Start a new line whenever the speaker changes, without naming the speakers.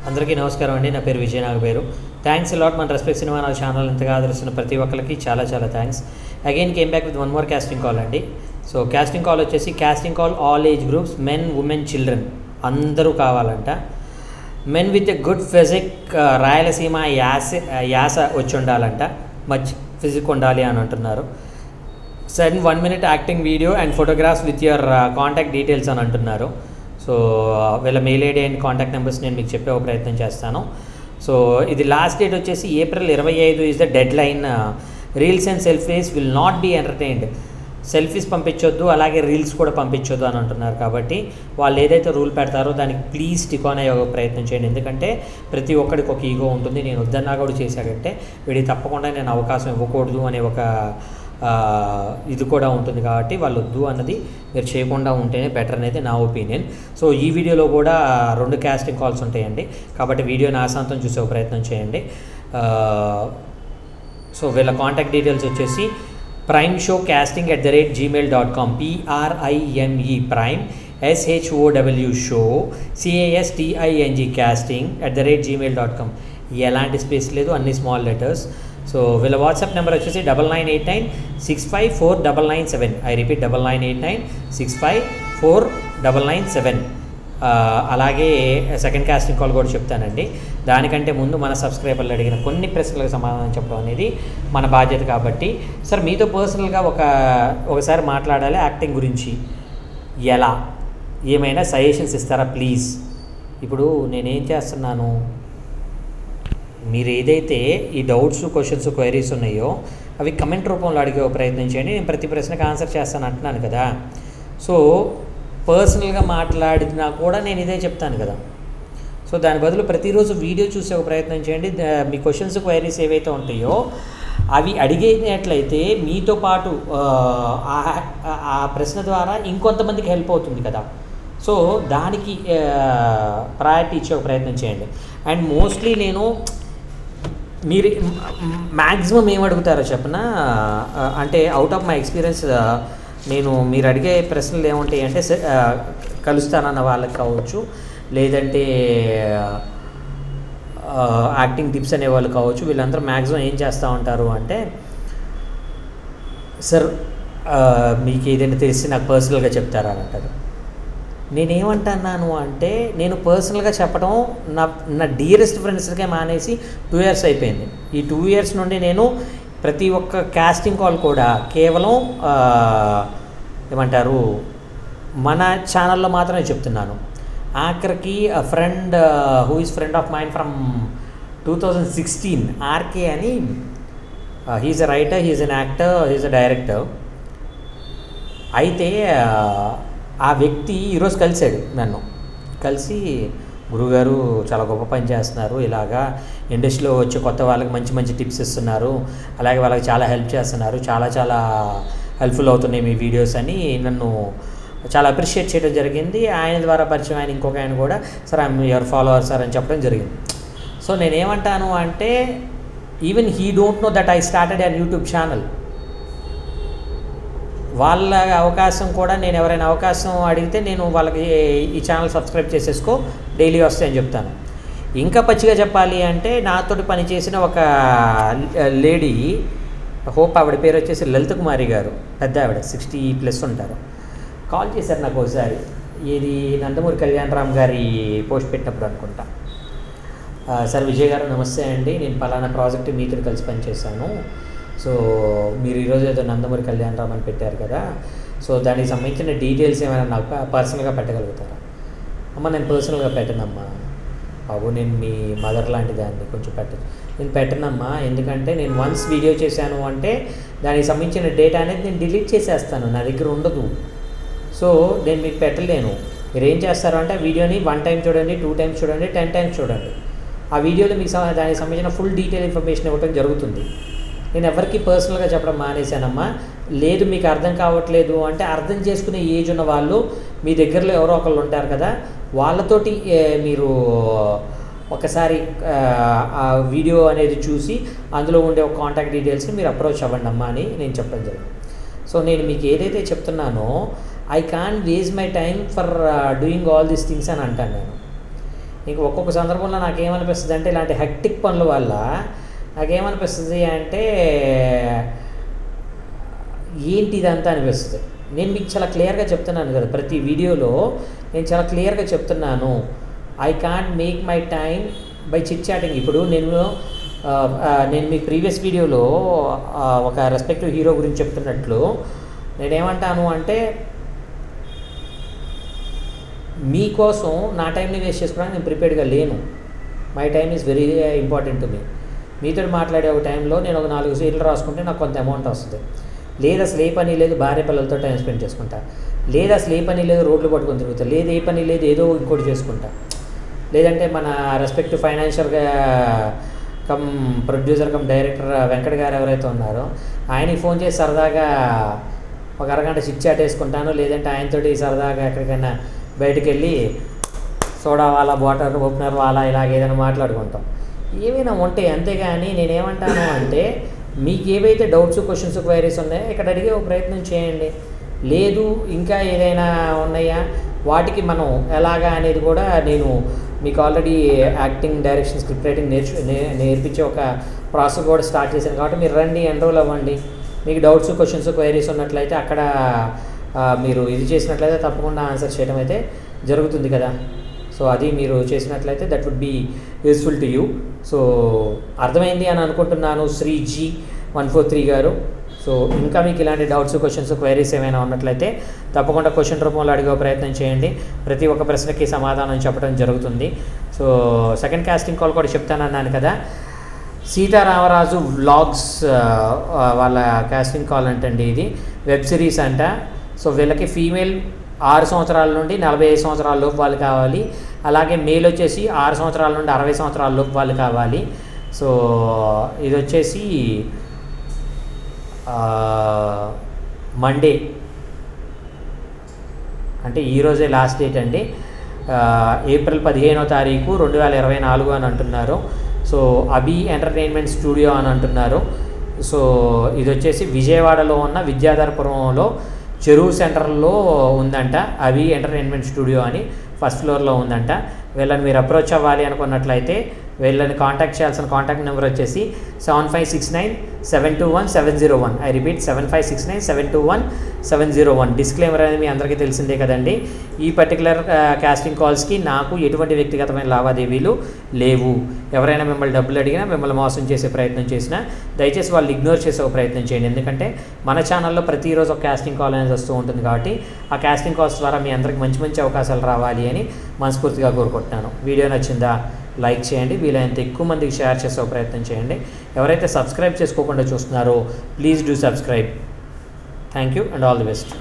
అందరికీ నమస్కారం అండి. నా పేరు విజయ్ నాగపేరు. థ్యాంక్స్ అలాట్ మన రెస్పెక్ట్ సినిమా నా ఛానల్ ఇంతగా ఆదరిస్తున్న ప్రతి ఒక్కరికి చాలా చాలా thanks. Again came back with one more casting call అండి. సో కాస్టింగ్ కాల్ వచ్చేసి casting call all age groups, men, women, children అందరూ కావాలంట. Men with a good physique, Rayalaseema యాస వచ్చి ఉండాలంట, మచ్ ఫిజిక్ ఉండాలి అని అంటున్నారు. Send 1 minute acting video and photographs with your contact details అని అంటున్నారు. సో వీళ్ళ mail ID and contact numbers నేను మీకు చెప్పే ఒక ప్రయత్నం చేస్తాను. సో ఇది లాస్ట్ డేట్ వచ్చేసి April 25 is the deadline. Reels and selfies will not be entertained. Selfies పంపించొద్దు, అలాగే రీల్స్ కూడా పంపించొద్దు అని అంటున్నారు. కాబట్టి వాళ్ళు ఏదైతే రూల్ పెడతారో దానికి ప్లీజ్ స్టిక్ ఆన్ అయ్యే ప్రయత్నం చేయండి. ఎందుకంటే ప్రతి ఒక్కడికి ఒక ఈగో ఉంటుంది. నేను వద్దన్నా కూడా చేశాడంటే వీడికి తప్పకుండా నేను అవకాశం ఇవ్వకూడదు అనే ఒక ఇది కూడా ఉంటుంది. కాబట్టి వాళ్ళు వద్దు అన్నది మీరు చేయకుండా ఉంటేనే బెటర్ అనేది నా ఒపీనియన్. సో ఈ వీడియోలో కూడా 2 కాస్టింగ్ కాల్స్ ఉంటాయండి. కాబట్టి వీడియోని ఆశాంతం చూసే ప్రయత్నం చేయండి. సో వీళ్ళ కాంటాక్ట్ డీటెయిల్స్ వచ్చేసి primeshowcasting@gmail.com, PRIME prime SHOW show CASTING casting@gmail.com. ఎలాంటి స్పేస్ లేదు, అన్ని స్మాల్ లెటర్స్. సో వీళ్ళ వాట్సాప్ నెంబర్ వచ్చేసి 9989654997. I repeat 9989654997. అలాగే సెకండ్ కాస్టింగ్ కాల్ కూడా చెప్తానండి. దానికంటే ముందు మన సబ్స్క్రైబర్లు అడిగిన కొన్ని ప్రశ్నలకు సమాధానం చెప్పడం అనేది మన బాధ్యత. కాబట్టి సార్ మీతో పర్సనల్గా ఒకసారి మాట్లాడాలి యాక్టింగ్ గురించి, ఎలా ఏమైనా సజెషన్స్ ఇస్తారా ప్లీజ్? ఇప్పుడు నేనేం చేస్తున్నాను, మీరు ఏదైతే ఈ డౌట్స్, క్వశ్చన్స్, క్వైరీస్ ఉన్నాయో అవి కమెంట్ రూపంలో అడిగే ప్రయత్నం చేయండి. నేను ప్రతి ప్రశ్నకు ఆన్సర్ చేస్తాను అంటున్నాను కదా. సో పర్సనల్గా మాట్లాడినా కూడా నేను ఇదే చెప్తాను కదా. సో దాని బదులు ప్రతిరోజు వీడియో చూసే ఒక ప్రయత్నం చేయండి. మీ క్వశ్చన్స్, క్వైరీస్ ఏవైతే ఉంటాయో అవి అడిగేటట్లయితే మీతో పాటు ఆ ప్రశ్న ద్వారా ఇంకొంతమందికి హెల్ప్ అవుతుంది కదా. సో దానికి ప్రయారిటీ ఇచ్చే ఒక ప్రయత్నం చేయండి. అండ్ మోస్ట్లీ నేను మీరు మ్యాక్సిమం ఏం అడుగుతారో చెప్పనా, అంటే అవుట్ ఆఫ్ మై ఎక్స్పీరియన్స్ నేను మీరు అడిగే ప్రశ్నలు ఏముంటాయి అంటే కలుస్తానన్న వాళ్ళకి కావచ్చు, లేదంటే యాక్టింగ్ టిప్స్ అనే వాళ్ళు కావచ్చు, వీళ్ళందరూ మ్యాక్సిమం ఏం చేస్తూ ఉంటారు అంటే, సార్ మీకు ఏదైనా తెలిసి నాకు పర్సనల్గా చెప్తారా అని అంటారు. నేనేమంటున్నాను అంటే, నేను పర్సనల్గా చెప్పడం నా డియరెస్ట్ ఫ్రెండ్స్కే మానేసి 2 years అయిపోయింది. ఈ 2 years నుండి నేను ప్రతి ఒక్క కాస్టింగ్ కాల్ కూడా కేవలం ఏమంటారు మన ఛానల్లో మాత్రమే చెప్తున్నాను. ఆఖరికి friend who is friend of mind from 2016, RK అని, he's a writer, he's an actor, he's a director. అయితే ఆ వ్యక్తి ఈరోజు కలిశాడు నన్ను. కలిసి గురుగారు చాలా గొప్ప పని చేస్తున్నారు, ఇలాగా ఇండస్ట్రీలో వచ్చే కొత్త వాళ్ళకి మంచి మంచి టిప్స్ ఇస్తున్నారు, అలాగే వాళ్ళకి చాలా హెల్ప్ చేస్తున్నారు, చాలా చాలా హెల్ప్ఫుల్ అవుతున్నాయి మీ వీడియోస్ అని నన్ను చాలా అప్రిషియేట్ చేయడం జరిగింది. ఆయన ద్వారా పరిచయం ఆయన ఇంకొక ఆయన కూడా, sir I'm your follower sir అని చెప్పడం జరిగింది. సో నేనేమంటాను అంటే, even he don't know that I started an YouTube channel. వాళ్ళ అవకాశం కూడా, నేను ఎవరైనా అవకాశం అడిగితే నేను వాళ్ళకి ఈ ఛానల్ సబ్స్క్రైబ్ చేసేసుకో, డైలీ వస్తాయని చెప్తాను. ఇంకా పచ్చిగా చెప్పాలి అంటే, నాతోటి పనిచేసిన ఒక లేడీ, హోప్ ఆవిడ పేరు వచ్చేసి లలిత కుమారి గారు, పెద్ద ఆవిడ 60+ ఉంటారు. కాల్ చేశారు నాకు ఒకసారి, ఇది నందమూరి కళ్యాణరామ్ గారి పోస్ట్ పెట్టినప్పుడు అనుకుంటా. సార్ విజయ్ గారు నమస్తే అండి, నేను పలానా ప్రాజెక్ట్ మీతో కలిసి పనిచేశాను. సో మీరు ఈరోజు ఏదో నందమూరి కళ్యాణరామ్ అని పెట్టారు కదా, సో దానికి సంబంధించిన డీటెయిల్స్ ఏమైనా నాకు పర్సనల్గా పెట్టగలుగుతారా? అమ్మ నేను పర్సనల్గా పెట్టనమ్మా బాబు, నేను మీ మదర్ లాంటి దాన్ని, కొంచెం నేను పెట్టనమ్మా. ఎందుకంటే నేను వన్స్ వీడియో చేశాను అంటే దానికి సంబంధించిన డేటా అనేది నేను డిలీట్ చేసేస్తాను, నా దగ్గర ఉండదు. సో నేను మీకు పెట్టలేను. మీరు ఏం చేస్తారు అంటే, వీడియోని 1 time చూడండి, 2 times చూడండి, 10 times చూడండి. ఆ వీడియోలో మీకు దానికి సంబంధించిన ఫుల్ డీటెయిల్ ఇన్ఫర్మేషన్ ఇవ్వడం జరుగుతుంది. నేను ఎవరికి పర్సనల్గా చెప్పడం మానేశానమ్మా. లేదు మీకు అర్థం కావట్లేదు అంటే, అర్థం చేసుకునే ఏజ్ ఉన్న వాళ్ళు మీ దగ్గరలో ఎవరో ఒకళ్ళు ఉంటారు కదా, వాళ్ళతోటి మీరు ఒకసారి ఆ వీడియో అనేది చూసి అందులో ఉండే ఒక కాంటాక్ట్ డీటెయిల్స్ని మీరు అప్రోచ్ అవ్వండి అమ్మా అని నేను చెప్పడం జరిగింది. సో నేను మీకు ఏదైతే చెప్తున్నానో, I can't waste my time for doing all these things అని అంటాను నేను. ఇంక ఒక్కొక్క సందర్భంలో నాకేమనిపిస్తుంది అంటే ఇలాంటి హెక్టిక్ పనుల వల్ల నాకేమనిపిస్తుంది అంటే ఏంటి ఇదంతా అనిపిస్తుంది. నేను మీకు చాలా క్లియర్గా చెప్తున్నాను కదా, ప్రతి వీడియోలో నేను చాలా క్లియర్గా చెప్తున్నాను, I can't make my time by chit chatting. ఇప్పుడు నేను మీ ప్రీవియస్ వీడియోలో ఒక రెస్పెక్టివ్ హీరో గురించి చెప్తున్నట్లు నేనేమంటాను అంటే, మీకోసం నా టైంని వేస్ట్ చేసుకోవడానికి నేను ప్రిపేర్డ్గా లేను. My time is very important to me. మీతో మాట్లాడే ఒక టైంలో నేను ఒక 4 సీట్లు రాసుకుంటే నాకు కొంత అమౌంట్ వస్తుంది. లేదా అసలు ఏ పని లేదు, భార్య పిల్లలతో టైం స్పెండ్ చేసుకుంటా, లేదా అసలు ఏ పని లేదు, రోడ్లు పట్టుకొని తిరుగుతా, లేదా ఏ పని లేదు, ఏదో ఇంకోటి చేసుకుంటా. లేదంటే మన రెస్పెక్టివ్ ఫైనాన్షియల్గా come producer come director Venkat గారు ఎవరైతే ఉన్నారో ఆయనకి ఫోన్ చేసి సరదాగా ఒక అరగంట చిట్ చాట్ వేసుకుంటాను. లేదంటే ఆయనతోటి సరదాగా ఎక్కడికైనా బయటకు వెళ్ళి సోడా వాలా, వాటర్ ఓపెనర్ వాలా ఇలాగ ఏదైనా మాట్లాడుకుంటాం, ఏమైనా ఉంటాయి. అంతేగాని నేనేమంటాను అంటే, మీకు ఏవైతే డౌట్స్, క్వశ్చన్స్, క్వైరీస్ ఉన్నాయో ఇక్కడ అడిగే ఒక ప్రయత్నం చేయండి. లేదు ఇంకా ఏదైనా ఉన్నాయా వాటికి మనం ఎలాగా అనేది కూడా నేను మీకు already acting, direction, script writing నేర్పించే ఒక ప్రాసెస్ కూడా స్టార్ట్ చేశాను. కాబట్టి మీరు రండి, ఎన్రోల్ అవ్వండి. మీకు డౌట్స్, క్వశ్చన్స్, క్వైరీస్ ఉన్నట్లయితే అక్కడ మీరు ఇది చేసినట్లయితే తప్పకుండా ఆన్సర్ చేయడం అయితే జరుగుతుంది కదా. సో అది మీరు చేసినట్లయితే that would be useful to you. So అర్థమైంది అని అనుకుంటున్నాను శ్రీజీ 143 గారు. సో ఇంకా మీకు ఇలాంటి డౌట్స్, క్వశ్చన్స్, క్వైరీస్ ఏమైనా ఉన్నట్లయితే తప్పకుండా క్వశ్చన్ రూపంలో అడిగే ప్రయత్నం చేయండి. ప్రతి ఒక్క ప్రశ్నకి సమాధానం చెప్పడం జరుగుతుంది. సో సెకండ్ కాస్టింగ్ కాల్ కూడా చెప్తానన్నాను కదా, సీతారామరాజు వ్లాగ్స్ వాళ్ళ కాస్టింగ్ కాల్ అంటండి. ఇది వెబ్ సిరీస్ అంట. సో వీళ్ళకి ఫీమేల్ 6 సంవత్సరాల నుండి 45 సంవత్సరాల లోపు వాళ్ళు కావాలి. అలాగే మేల్ వచ్చేసి 6 సంవత్సరాల నుండి 60 సంవత్సరాల లోపు వాళ్ళు కావాలి. సో ఇది వచ్చేసి మండే అంటే ఈరోజే లాస్ట్ డేట్ అండి. ఏప్రిల్ 15వ తారీఖు 2024 అని అంటున్నారు. సో అభి ఎంటర్టైన్మెంట్ స్టూడియో అని అంటున్నారు. సో ఇది వచ్చేసి విజయవాడలో ఉన్న విద్యాధరపురంలో చెరువు సెంటర్లో ఉందంట. అభి ఎంటర్టైన్మెంట్ స్టూడియో అని ఫస్ట్ ఫ్లోర్లో ఉందంట. వీళ్ళని మీరు అప్రోచ్ అవ్వాలి అనుకున్నట్లయితే వీళ్ళని కాంటాక్ట్ చేయాల్సిన కాంటాక్ట్ నెంబర్ వచ్చేసి 7569721701. I repeat 7569721701. డిస్క్లైమర్ అనేది మీ అందరికీ తెలిసిందే కదండి. ఈ పర్టికులర్ కాస్టింగ్ కాల్స్కి నాకు ఎటువంటి వ్యక్తిగతమైన లావాదేవీలు లేవు. ఎవరైనా మిమ్మల్ని డబ్బులు అడిగినా, మిమ్మల్ని మోసం చేసే ప్రయత్నం చేసినా దయచేసి వాళ్ళు ఇగ్నోర్ చేసే ప్రయత్నం చేయండి. ఎందుకంటే మన ఛానల్లో ప్రతిరోజు ఒక కాస్టింగ్ కాల్ అనేది వస్తూ ఉంటుంది. కాబట్టి ఆ కాస్టింగ్ కాల్స్ ద్వారా మీ అందరికి మంచి మంచి అవకాశాలు రావాలి అని మనస్ఫూర్తిగా కోరుకుంటున్నాను. వీడియో నచ్చిందా లైక్ చేయండి, వీలైనంత ఎక్కువ మందికి షేర్ చేసే ప్రయత్నం చేయండి. ఎవరైతే సబ్స్క్రైబ్ చేసుకోకుండా చూస్తున్నారో please do subscribe. Thank you and all the best.